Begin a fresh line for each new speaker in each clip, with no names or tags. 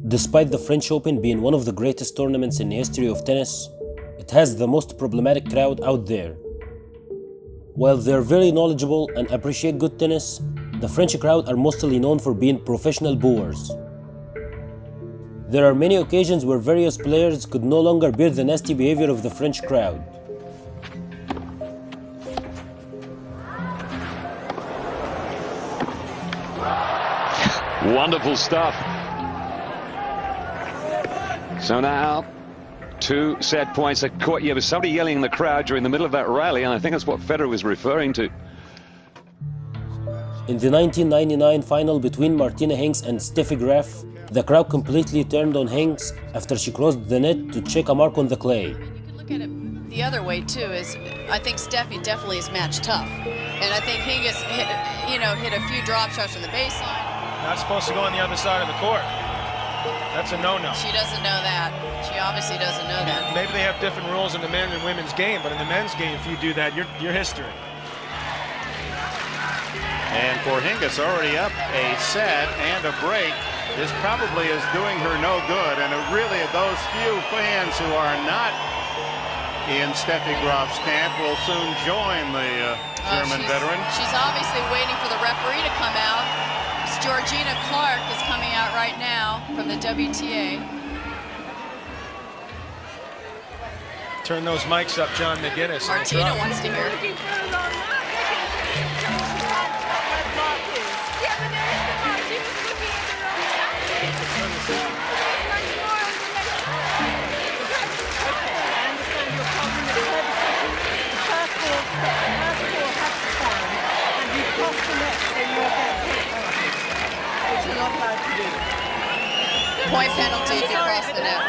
Despite the French Open being one of the greatest tournaments in the history of tennis, it has the most problematic crowd out there. While they're very knowledgeable and appreciate good tennis, the French crowd are mostly known for being professional booers. There are many occasions where various players could no longer bear the nasty behavior of the French crowd.
Wonderful stuff. So now, 2 set points. There was somebody yelling in the crowd during the middle of that rally, and I think that's what Federer was referring to.
In the 1999 final between Martina Hingis and Steffi Graf, the crowd completely turned on Hingis after she crossed the net to check a mark on the clay.
You can look at it the other way too. I think Steffi definitely is match tough, and I think Hingis hit a few drop shots from the baseline.
Not supposed to go on the other side of the court. That's a no-no.
She doesn't know that. She obviously doesn't know that.
Maybe they have different rules in the men's and women's game, but in the men's game, if you do that, you're history.
And for Hingis, already up a set and a break, this probably is doing her no good. And really, those few fans who are not in Steffi Graf's camp will soon join the German veteran.
She's obviously waiting for the referee to come out. Georgina Clark is coming out right now from the WTA.
Turn those mics up, John McGuinness.
Martina wants to hear it. Point penalty if you cross the net.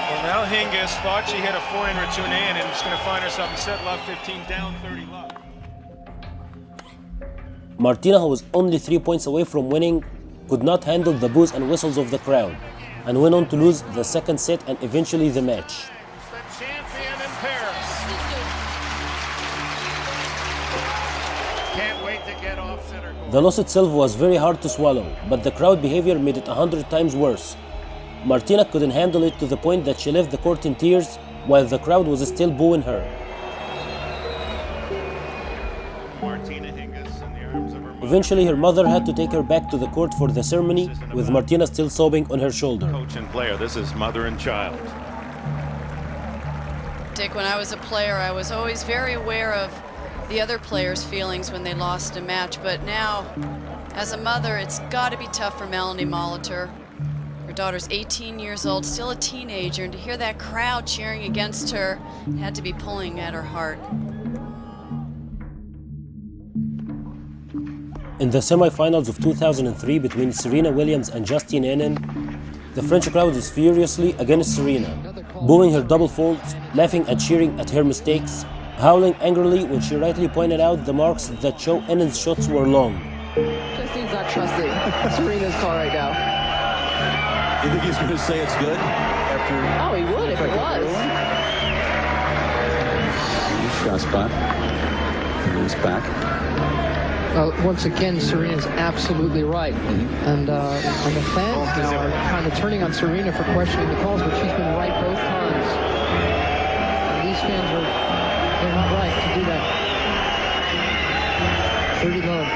Well, now Hingis thought she hit a forehand return in and is going to find herself in set love 15 down 30 love.
Martina, who was only 3 points away from winning, could not handle the boos and whistles of the crowd and went on to lose the second set and eventually the match.
The champion in Paris. Can't wait to get off center court.
The loss itself was very hard to swallow, but the crowd behavior made it 100 times worse. Martina couldn't handle it to the point that she left the court in tears while the crowd was still booing her.
Martina Hingis in the arms of her mother.
Eventually, her mother had to take her back to the court for the ceremony, with Martina still sobbing on her shoulder.
Coach and player, this is mother and child.
Dick, when I was a player, I was always very aware of the other players' feelings when they lost a match, but now, as a mother, it's got to be tough for Melanie Molitor. Her daughter's 18 years old, still a teenager, and to hear that crowd cheering against her had to be pulling at her heart.
In the semifinals of 2003 between Serena Williams and Justine Henin, the French crowd is furiously against Serena, booing her double faults, laughing and cheering at her mistakes, howling angrily when she rightly pointed out the marks that show Henin's shots were long.
Justine's not trusting Serena's call right now.
You think he's going to say it's good?
Oh, he would if it was.
Shot spot. He's back.
Once again, Serena's absolutely right. And the fans now are kind of turning on Serena for questioning the calls, but she's been right both times. And these fans they're not right to do that. 30 love.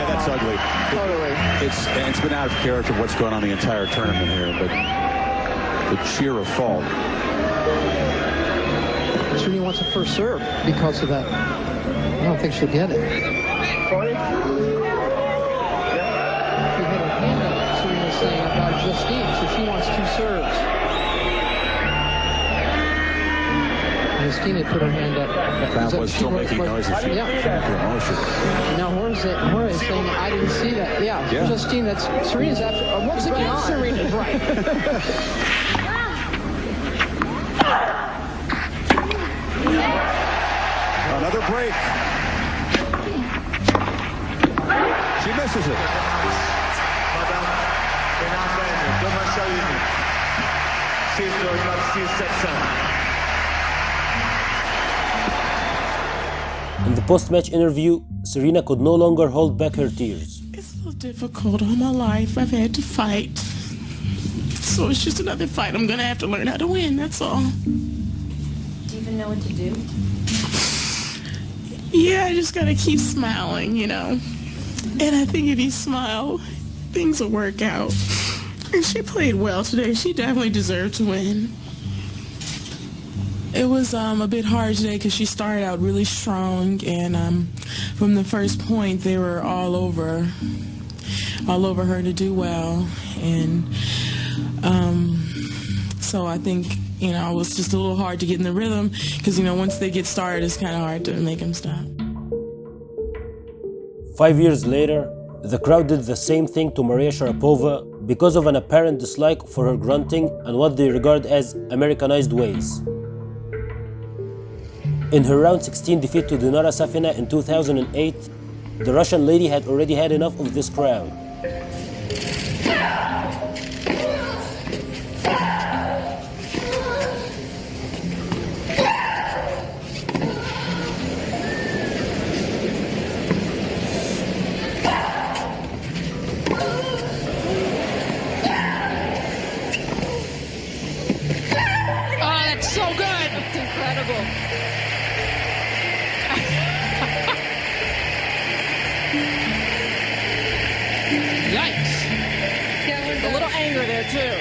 That's ugly.
Totally.
It's been out of character what's going on the entire tournament here, but the sheer of fault.
Serena wants a first serve because of that. I don't think she'll get it. She had her hand up, Serena's saying about Justine, so she wants 2 serves. Justine had put her hand up.
That was still making noises.
Yeah. Now Jorge is saying, I didn't see that. Yeah. Justine, that's Serena's absolutely. Once again, Serena's right.
Another break. She misses it.
In the post-match interview, Serena could no longer hold back her tears.
It's a little difficult. All my life I've had to fight. So it's just another fight. I'm going to have to learn how to win, that's all.
Do you even know what to do?
Yeah, I just got to keep smiling, you know. And I think if you smile, things will work out. And she played well today. She definitely deserved to win. It was a bit hard today because she started out really strong, and from the first point they were all over her to do well, and so I think, you know, it was just a little hard to get in the rhythm because, you know, once they get started, it's kind of hard to make them stop.
5 years later, the crowd did the same thing to Maria Sharapova because of an apparent dislike for her grunting and what they regard as Americanized ways. In her round 16 defeat to Dinara Safina in 2008, the Russian lady had already had enough of this crowd.
Oh, that's so good! It's incredible. Yikes! A little anger there too.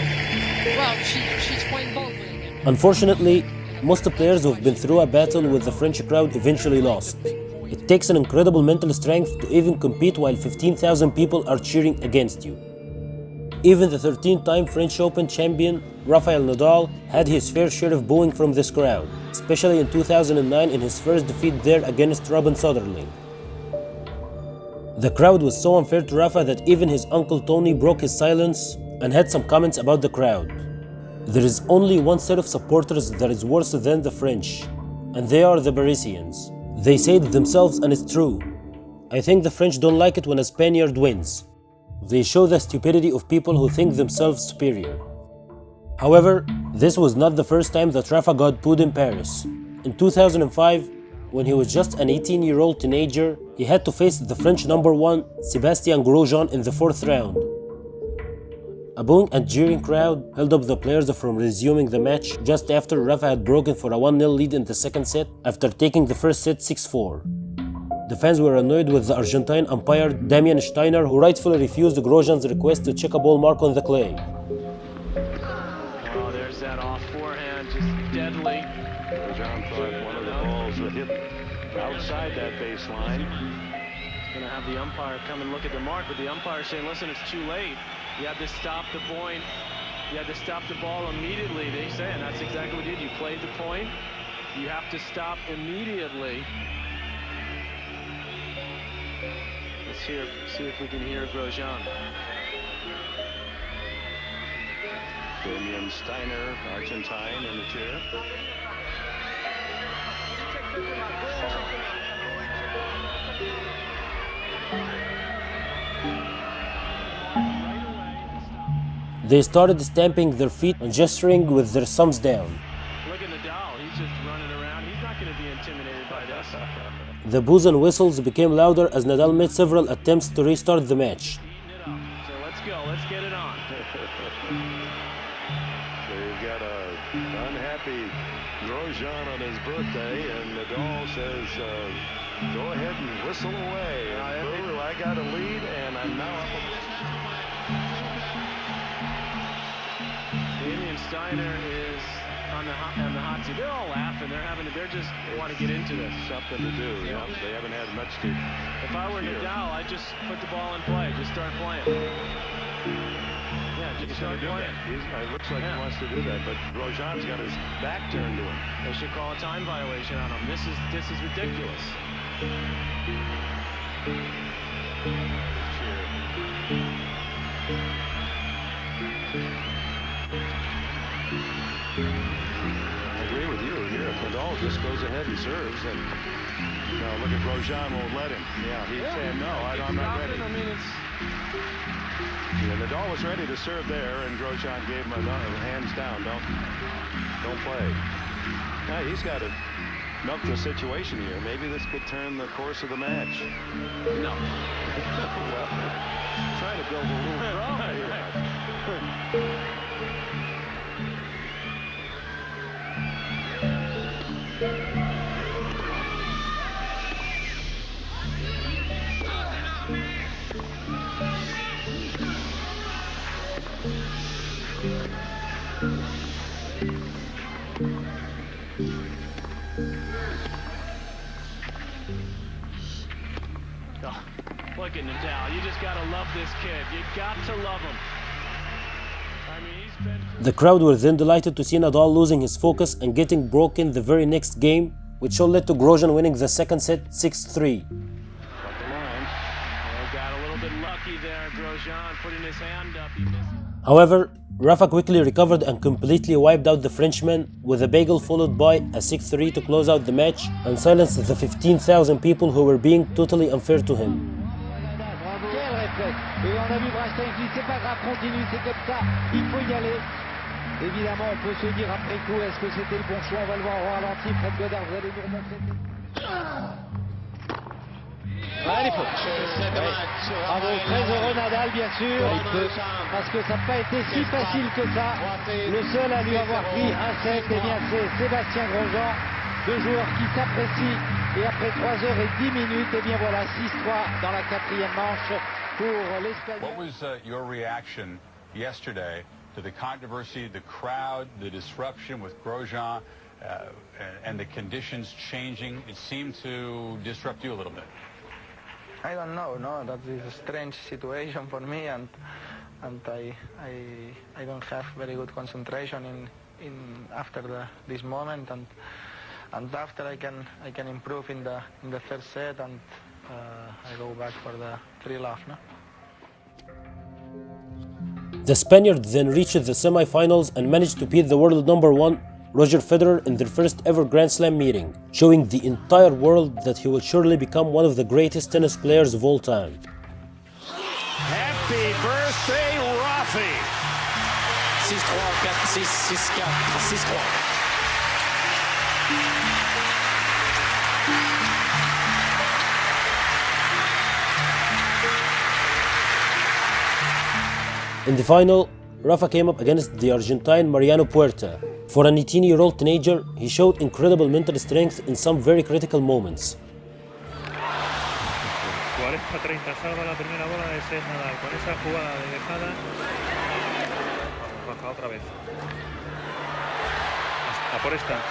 Well, she's playing boldly again.
Unfortunately, most players who have been through a battle with the French crowd eventually lost. It takes an incredible mental strength to even compete while 15,000 people are cheering against you. Even the 13-time French Open champion, Rafael Nadal, had his fair share of booing from this crowd, especially in 2009 in his first defeat there against Robin Soderling. The crowd was so unfair to Rafa that even his uncle Tony broke his silence and had some comments about the crowd. There is only one set of supporters that is worse than the French, and they are the Parisians. They say it themselves, and it's true. I think the French don't like it when a Spaniard wins. They show the stupidity of people who think themselves superior. However, this was not the first time that Rafa got booed in Paris. In 2005, when he was just an 18-year-old teenager, he had to face the French #1, Sébastien Grosjean, in the 4th round. A booing and jeering crowd held up the players from resuming the match just after Rafa had broken for a 1-0 lead in the second set after taking the first set 6-4. The fans were annoyed with the Argentine umpire Damian Steiner, who rightfully refused Grosjean's request to check a ball mark on the clay.
Oh, there's that off forehand, just deadly.
Grosjean thought one of the balls would hit outside that baseline.
He's going to have the umpire come and look at the mark, but the umpire saying, listen, it's too late. You have to stop the point. You have to stop the ball immediately. They say, and that's exactly what you did. You played the point. You have to stop immediately. Let's see if we can hear Grosjean.
Damian Steiner, Argentine, in the chair.
They started stamping their feet and gesturing with their thumbs down.
Look at Nadal. He's just running around. He's not going to be intimidated by this.
The boos and whistles became louder as Nadal made several attempts to restart the match.
So let's go. Let's get it on.
So you've got a unhappy Grosjean on his birthday, and Nadal says, go ahead and whistle away. Boo, I got a lead, and I'm now up.
Damian Steiner is on the hot seat. They're all laughing. They're just want to get into this.
Something to do. Yeah, they haven't had much to.
If I were Nadal, I'd just put the ball in play. Just start playing. Yeah, just start playing.
It looks like he wants to do that, but Grosjean's got his back turned to him.
They should call a time violation on him. This is ridiculous.
I agree with you here. If Nadal just goes ahead and serves, and
No, look at Grosjean won't let him. Yeah, he's saying no, I'm not ready. I mean, it's... Yeah, Nadal was ready to serve there, and Grosjean gave him a hands down. Don't play. Now he's got to milk the situation here. Maybe this could turn the course of the match. No. Well, trying to build a little drama here. Look at Nadal. You just gotta love this kid. You got to love him. I mean, he's been...
The crowd were then delighted to see Nadal losing his focus and getting broken the very next game, which all led to Grosjean winning the second set 6-3.
Got the line. Got a little bit lucky there. Grosjean putting his hand up. He missed.
However, Rafa quickly recovered and completely wiped out the Frenchman with a bagel followed by a 6-3 to close out the match and silence the 15,000 people who were being totally unfair to him.
Et on a vu Brastin qui dit c'est pas grave, continue, c'est comme ça, il faut y aller. Évidemment, on peut se dire après coup, est-ce que c'était le bon choix? On va le voir au ralenti. Fred Godard, vous allez nous remontrer. Allez, bravo, très heureux Nadal, bien sûr, parce que ça n'a pas été si facile que ça. Le seul à lui avoir pris un set, eh bien c'est Sébastien Grosjean, deux joueurs qui s'apprécient. Et après 3h10, eh bien voilà, 6-3 dans la quatrième manche pour l'Espagnol.
What was your reaction yesterday to the controversy, the crowd, the disruption with Grosjean, and the conditions changing? It seemed to disrupt you a little bit.
I don't know. No, that is a strange situation for me, and I don't have very good concentration in after this moment, and after I can improve in the first set, and I go back for the 3-love. No?
The Spaniard then reached the semi-finals and managed to beat the world number 1 Roger Federer in their first ever Grand Slam meeting, showing the entire world that he will surely become one of the greatest tennis players of all time.
Happy birthday, Rafi!
6-3, 4-6, 6-4, 6-3.
In the final, Rafa came up against the Argentine Mariano Puerta. For an 18-year-old teenager, he showed incredible mental strength in some very critical moments.
40-30 salva la primera bola de set Nadal con esa jugada de dejada. Rafa otra vez. A por esta.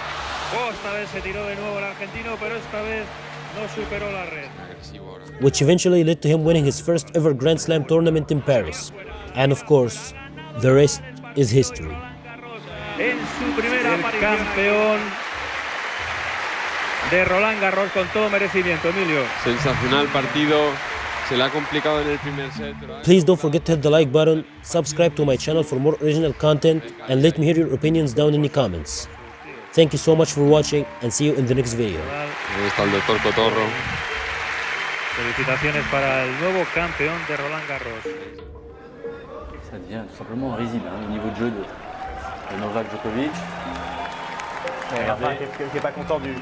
Oh, esta vez se tiró de nuevo el argentino, pero esta vez no superó la red.
Which eventually led to him winning his first ever Grand Slam tournament in Paris. And of course, the rest is history.
En su primera aparición, campeón de Roland Garros con todo merecimiento, Emilio.
Sensacional partido, se le ha complicado en el primer set.
Please don't forget to hit the like button, subscribe to my channel for more original content, and let me hear your opinions down in the comments. Thank you so much for watching, and see you in the next video.
Ahí está el doctor Cotorro.
Felicitaciones para el nuevo campeón de Roland Garros.
Ça devient tout simplement risible au niveau de jeu de Novak Djokovic.
Rafa qui n'est pas content du